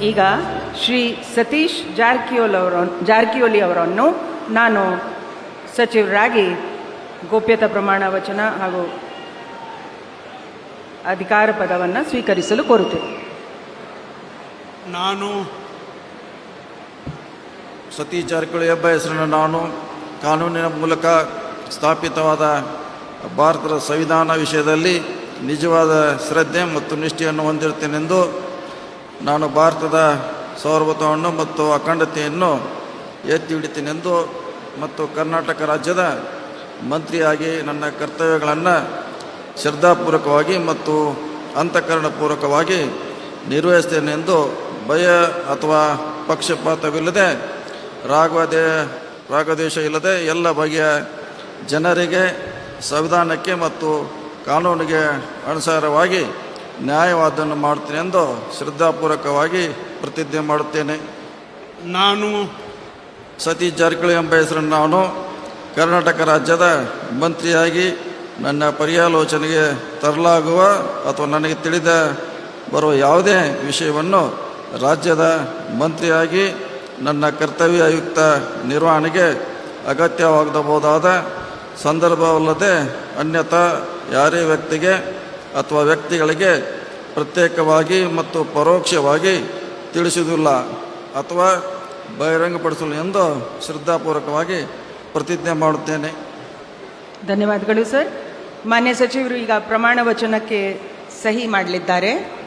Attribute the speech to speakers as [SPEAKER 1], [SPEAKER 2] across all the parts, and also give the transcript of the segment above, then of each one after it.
[SPEAKER 1] ಈಗ ಶ್ರೀ ಸತೀಶ್ ಜಾರಕಿಹೊಳಿ ಅವರನ್ನು ನಾನು ಸಚಿವರಾಗಿ ಗೋಪ್ಯತಾ ಪ್ರಮಾಣ ವಚನ ಹಾಗೂ ಅಧಿಕಾರ ಪದವನ್ನು ಸ್ವೀಕರಿಸಲು ಕೋರುತ್ತೇನೆ.
[SPEAKER 2] ನಾನು
[SPEAKER 3] ಸತೀಶ್ ಜಾರಕಿಹೊಳಿ ಎಂಬ ಹೆಸರನ್ನು ನಾನು ಕಾನೂನಿನ ಮೂಲಕ ಸ್ಥಾಪಿತವಾದ ಭಾರತದ ಸಂವಿಧಾನ ವಿಷಯದಲ್ಲಿ ನಿಜವಾದ ಶ್ರದ್ಧೆ ಮತ್ತು ನಿಷ್ಠೆಯನ್ನು ಹೊಂದಿರುತ್ತೇನೆಂದು ನಾನು ಭಾರತದ ಸಾರ್ವಭೌಮತ್ವವನ್ನು ಮತ್ತು ಅಖಂಡತೆಯನ್ನು ಎತ್ತಿ ಹಿಡಿತೇನೆಂದು ಮತ್ತು ಕರ್ನಾಟಕ ರಾಜ್ಯದ ಮಂತ್ರಿಯಾಗಿ ನನ್ನ ಕರ್ತವ್ಯಗಳನ್ನು ಶ್ರದ್ಧಾಪೂರ್ವಕವಾಗಿ ಮತ್ತು ಅಂತಃಕರಣಪೂರ್ವಕವಾಗಿ ನಿರ್ವಹಿಸ್ತೇನೆಂದು ಭಯ ಅಥವಾ ಪಕ್ಷಪಾತವಿಲ್ಲದೆ ರಾಗದ್ವೇಷ ಇಲ್ಲದೆ ಎಲ್ಲ ಬಗೆಯ ಜನರಿಗೆ ಸಂವಿಧಾನಕ್ಕೆ ಮತ್ತು ಕಾನೂನಿಗೆ ಅನುಸಾರವಾಗಿ ನ್ಯಾಯವಾದವನ್ನು ಮಾಡುತ್ತೇನೆ ಎಂದು ಶ್ರದ್ಧಾಪೂರ್ವಕವಾಗಿ ಪ್ರತಿಜ್ಞೆ ಮಾಡುತ್ತೇನೆ.
[SPEAKER 2] ನಾನು
[SPEAKER 3] ಸತೀಶ್ ಜಾರಕಿಹೊಳಿ ಎಂಬ ಹೆಸರನ್ನು ನಾನು ಕರ್ನಾಟಕ ರಾಜ್ಯದ ಮಂತ್ರಿಯಾಗಿ ನನ್ನ ಪರ್ಯಾಲೋಚನೆಗೆ ತರಲಾಗುವ ಅಥವಾ ನನಗೆ ತಿಳಿದ ಬರುವ ಯಾವುದೇ ವಿಷಯವನ್ನು ರಾಜ್ಯದ ಮಂತ್ರಿಯಾಗಿ ನನ್ನ ಕರ್ತವ್ಯಯುಕ್ತ ನಿರ್ವಹಣೆಗೆ ಅಗತ್ಯವಾಗಬಹುದಾದ ಸಂದರ್ಭವಲ್ಲದೆ ಅನ್ಯಥಾ ಯಾರೇ ವ್ಯಕ್ತಿಗೆ ಅಥವಾ ವ್ಯಕ್ತಿಗಳಿಗೆ ಪ್ರತ್ಯೇಕವಾಗಿ ಮತ್ತು ಪರೋಕ್ಷವಾಗಿ ತಿಳಿಸುವುದಿಲ್ಲ ಅಥವಾ ಬಹಿರಂಗಪಡಿಸಲು ಎಂದು ಶ್ರದ್ಧಾಪೂರ್ವಕವಾಗಿ ಪ್ರತಿಜ್ಞೆ ಮಾಡುತ್ತೇನೆ.
[SPEAKER 1] ಧನ್ಯವಾದಗಳು ಸರ್. ಮಾನ್ಯ ಸಚಿವರು ಈಗ ಪ್ರಮಾಣ ವಚನಕ್ಕೆ ಸಹಿ ಮಾಡಲಿದ್ದಾರೆ.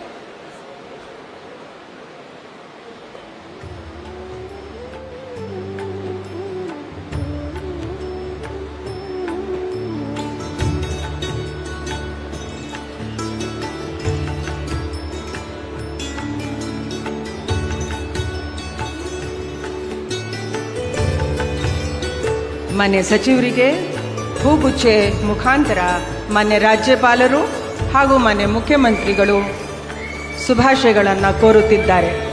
[SPEAKER 1] ಮಾನ್ಯ ಸಚಿವರಿಗೆ ಹೂಗುಚ್ಚೆ ಮುಖಾಂತರ ಮಾನ್ಯ ರಾಜ್ಯಪಾಲರು ಹಾಗೂ ಮಾನ್ಯ ಮುಖ್ಯಮಂತ್ರಿಗಳು ಶುಭಾಶಯಗಳನ್ನು ಕೋರುತ್ತಿದ್ದಾರೆ.